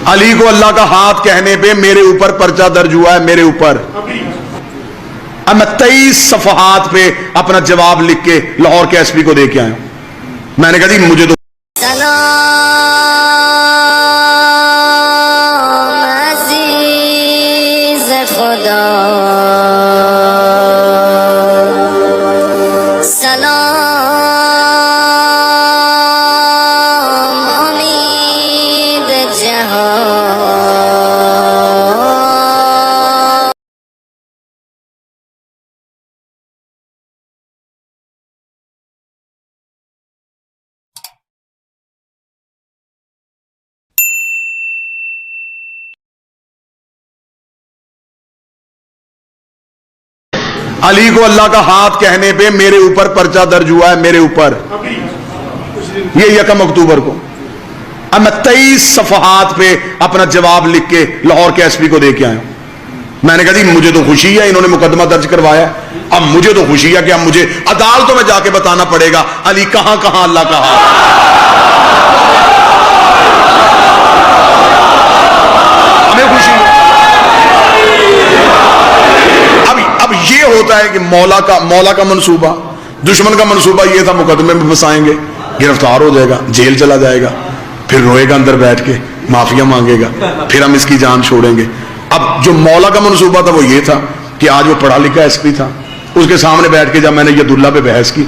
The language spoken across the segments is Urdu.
علی کو اللہ کا ہاتھ کہنے پہ میرے اوپر پرچہ درج ہوا ہے، میرے اوپر۔ اب میں 23 صفحات پہ اپنا جواب لکھ کے لاہور کے ایس پی کو دے کے آیا ہوں۔ میں نے کہا جی مجھے تو علی کو اللہ کا ہاتھ کہنے پہ میرے اوپر پرچہ درج ہوا ہے، میرے اوپر، یہ 1 اکتوبر کو۔ اب میں 23 صفحات پہ اپنا جواب لکھ کے لاہور کے ایس پی کو دے کے آیا ہوں۔ میں نے کہا جی مجھے تو خوشی ہے، انہوں نے مقدمہ درج کروایا، اب مجھے تو خوشی ہے کہ اب مجھے عدالتوں میں جا کے بتانا پڑے گا علی کہاں کہاں اللہ کا ہاتھ۔ ہمیں خوشی ہے۔ اب یہ ہوتا ہے کہ مولا کا منصوبہ، دشمن کا منصوبہ یہ تھا مقدمے میں پھنسائیں گے، گرفتار ہو جائے گا، جیل چلا جائے گا، پھر روئے گا اندر بیٹھ کے، معافیا مانگے گا، پھر ہم اس کی جان چھوڑیں گے۔ اب جو مولا کا منصوبہ تھا وہ یہ تھا کہ آج وہ پڑھا لکھا ایس پی تھا، اس کے سامنے بیٹھ کے جب میں نے عبداللہ پہ بحث کی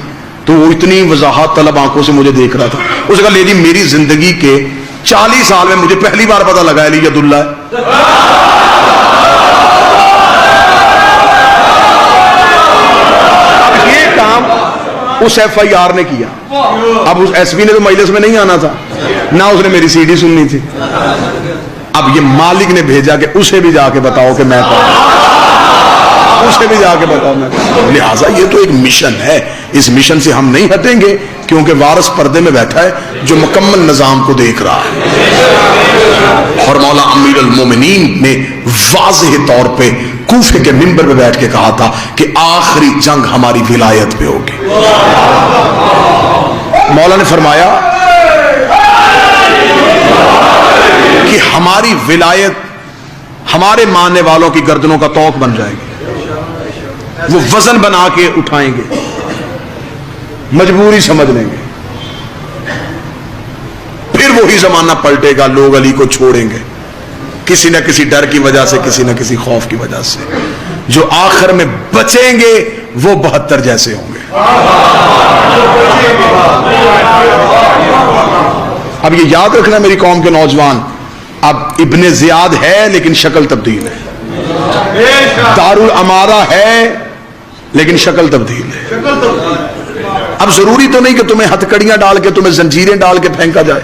تو وہ اتنی وضاحت طلب آنکھوں سے مجھے دیکھ رہا تھا۔ اس نے کہا لیجی میری زندگی کے 40 سال میں مجھے پہلی بار پتا لگا علی عبداللہ ہے۔ اس ایف آئی آر نے کیا، اب اس ایس پی نے تو مجلس میں نہیں آنا تھا، نہ اس نے میری سی ڈی سننی تھی، اب یہ مالک نے بھیجا کہ اسے بھی جا کے بتاؤ کہ میں اسے بھی جا کے بتاؤ میں۔ لہٰذا یہ تو ایک مشن ہے، اس مشن سے ہم نہیں ہٹیں گے کیونکہ وارث پردے میں بیٹھا ہے جو مکمل نظام کو دیکھ رہا ہے۔ اور مولا امیر المومنین نے واضح طور پہ کوفے کے منبر پہ بیٹھ کے کہا تھا کہ آخری جنگ ہماری ولایت پہ ہوگی۔ مولا نے فرمایا کہ ہماری ولایت ہمارے ماننے والوں کی گردنوں کا توق بن جائے گی، وہ وزن بنا کے اٹھائیں گے، مجبوری سمجھ لیں گے، پھر وہی زمانہ پلٹے گا، لوگ علی کو چھوڑیں گے کسی نہ کسی ڈر کی وجہ سے، کسی نہ کسی خوف کی وجہ سے۔ جو آخر میں بچیں گے وہ 72 جیسے ہوں گے۔ اب یہ یاد رکھنا میری قوم کے نوجوان، اب ابن زیاد ہے لیکن شکل تبدیل ہے، دارالامارہ ہے لیکن شکل تبدیل ہے۔ اب ضروری تو نہیں کہ تمہیں ہتھکڑیاں ڈال کے، تمہیں زنجیریں ڈال کے پھینکا جائے۔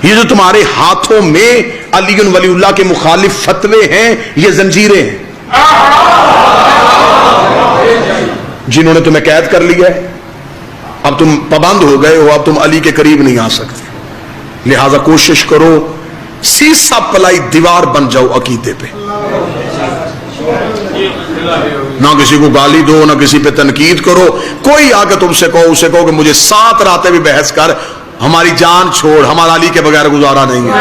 یہ جو تمہارے ہاتھوں میں علی ولی اللہ کے مخالف فتوے ہیں، یہ زنجیریں ہیں، جنہوں نے تمہیں قید کر لیا ہے، اب تم پابند ہو گئے ہو، اب تم علی کے قریب نہیں آ سکتے۔ لہذا کوشش کرو سیسا پلائی دیوار بن جاؤ عقیدے پہ، نہ کسی کو گالی دو، نہ کسی پہ تنقید کرو۔ کوئی آ کے تم سے کہو، اسے کہو کہ مجھے 7 راتیں بھی بحث کر، ہماری جان چھوڑ، ہمارا علی کے بغیر گزارا نہیں ہے۔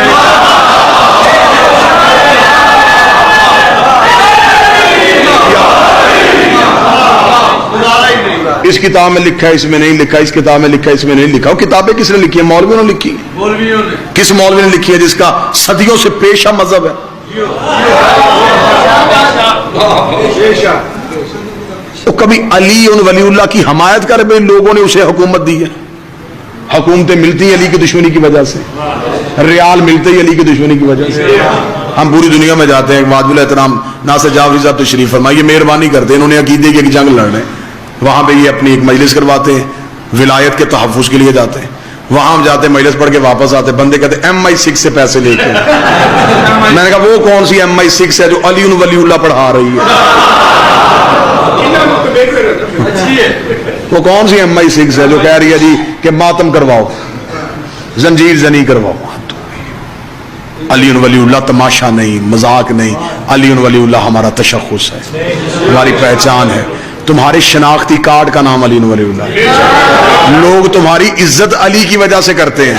اس کتاب میں لکھا ہے، اس میں نہیں لکھا، اس کتاب میں لکھا ہے، اس میں نہیں لکھا۔ وہ کتابیں کس نے لکھی ہیں؟ مولویوں نے لکھی ہیں۔ کس مولوی نے لکھی ہے جس کا صدیوں سے پیشہ مذہب ہے؟ تو کبھی علی ولی اللہ کی حمایت کر بھی لوگوں نے اسے حکومت دی ہے۔ حکومتیں ملتی ہیں علی کی دشمنی کی وجہ سے، ریال ملتے ہی علی کی دشمنی کی وجہ سے۔ ہم پوری دنیا میں جاتے ہیں، واجب الاحترام ناصر جعفری صاحب تشریف فرمائیے، مہربانی کرتے ہیں، انہوں نے عقیدے کی ایک جنگ لڑ رہے ہیں، وہاں پہ یہ اپنی ایک مجلس کرواتے ہیں، ولایت کے تحفظ کے لیے جاتے ہیں، وہاں ہم جاتے ہیں، مجلس پڑھ کے واپس آتے ہیں، بندے کہتے ہیں MI6 سے پیسے لے کے۔ میں نے کہا وہ کون سی MI6 ہے جو علی ولی اللہ پڑھا رہی ہے؟ وہ کون سی MI6 ہے جو کہہ رہی ہے جی کہ ماتم کرواؤ، زنجیر زنی کرواؤ؟ علی ولی اللہ تماشا نہیں، مذاق نہیں، علی ولی اللہ ہمارا تشخص ہے، ہماری پہچان ہے۔ تمہارے شناختی کارڈ کا نام علی ولی اللہ ہے، لوگ تمہاری عزت علی کی وجہ سے کرتے ہیں۔